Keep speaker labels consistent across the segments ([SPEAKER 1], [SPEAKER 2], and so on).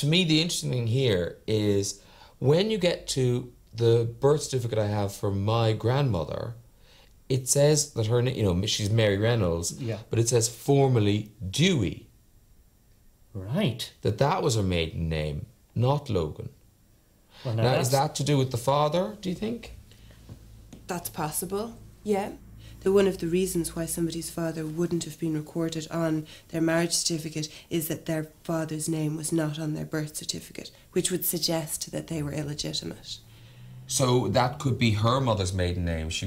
[SPEAKER 1] to me, the interesting thing here is when you get to the birth certificate I have for my grandmother, it says that her, she's Mary Reynolds, but it says formerly Dewey.
[SPEAKER 2] Right.
[SPEAKER 1] That was her maiden name, not Logan.
[SPEAKER 2] Well,
[SPEAKER 1] now is that to do with the father, do you think?
[SPEAKER 3] That's possible, yeah. One of the reasons why somebody's father wouldn't have been recorded on their marriage certificate is that their father's name was not on their birth certificate, which would suggest that they were illegitimate.
[SPEAKER 1] So that could be her mother's maiden name. She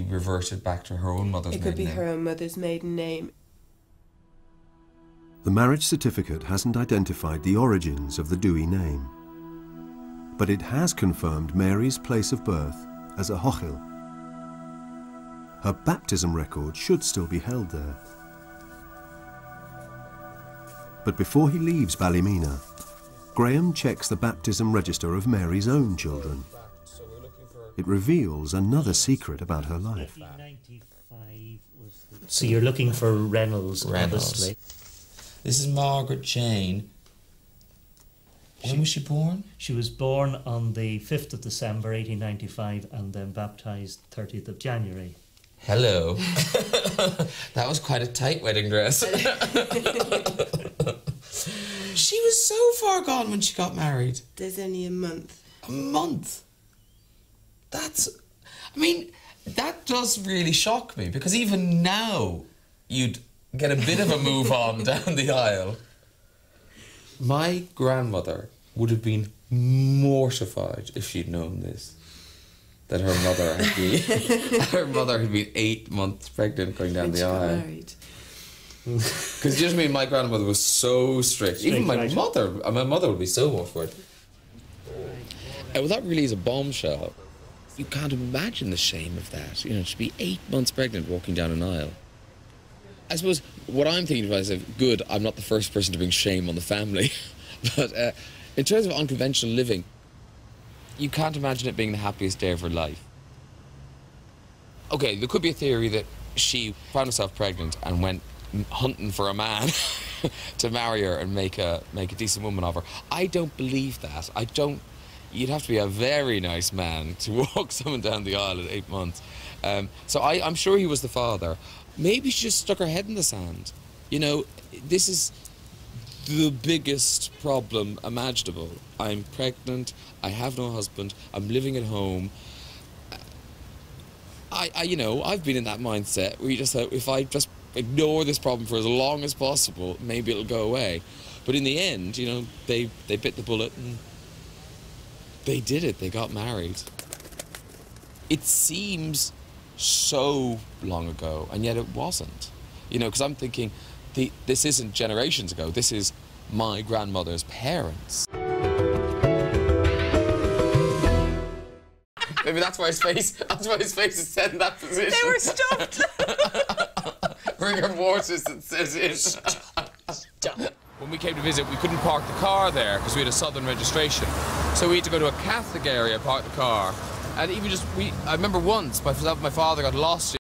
[SPEAKER 1] reverted back to her own mother's maiden name.
[SPEAKER 3] It could be her own mother's maiden name.
[SPEAKER 4] The marriage certificate hasn't identified the origins of the Dewey name, but it has confirmed Mary's place of birth as Ahoghill. Her baptism record should still be held there. But before he leaves Ballymena, Graham checks the baptism register of Mary's own children. It reveals another secret about her life.
[SPEAKER 2] So you're looking for Reynolds, obviously.
[SPEAKER 1] This is Margaret Jane. When was she born?
[SPEAKER 2] She was born on the 5th of December 1895 and then baptised 30th of January.
[SPEAKER 1] Hello. That was quite a tight wedding dress. She was so far gone when she got married.
[SPEAKER 3] There's only a month.
[SPEAKER 1] A month? That does really shock me, because even now you'd get a bit of a move on down the aisle. My grandmother would have been mortified if she'd known this. That her mother had been 8 months pregnant going down the aisle.
[SPEAKER 3] Married.
[SPEAKER 1] Because you know what I mean, my grandmother was so strict. Even my mother would be so mortified. Well, that really is a bombshell. You can't imagine the shame of that. To be 8 months pregnant walking down an aisle. I suppose what I'm thinking about is, good, I'm not the first person to bring shame on the family. But in terms of unconventional living, you can't imagine it being the happiest day of her life. Okay, there could be a theory that she found herself pregnant and went hunting for a man to marry her and make a decent woman of her. I don't believe that. You'd have to be a very nice man to walk someone down the aisle at 8 months. So I'm sure he was the father. Maybe she just stuck her head in the sand. This is the biggest problem imaginable. I'm pregnant, I have no husband, I'm living at home. I've been in that mindset where you just thought, if I just ignore this problem for as long as possible, maybe it'll go away. But in the end, they bit the bullet and they did it. They got married. It seems so long ago, and yet it wasn't. Because I'm thinking, this isn't generations ago. This is my grandmother's parents. Maybe that's why his face is set in that position.
[SPEAKER 3] They were stuffed.
[SPEAKER 1] Rigor mortis, it says it.
[SPEAKER 3] Stop.
[SPEAKER 1] When we came to visit, we couldn't park the car there because we had a southern registration. So we had to go to a Catholic area, park the car. And even I remember once, my father got lost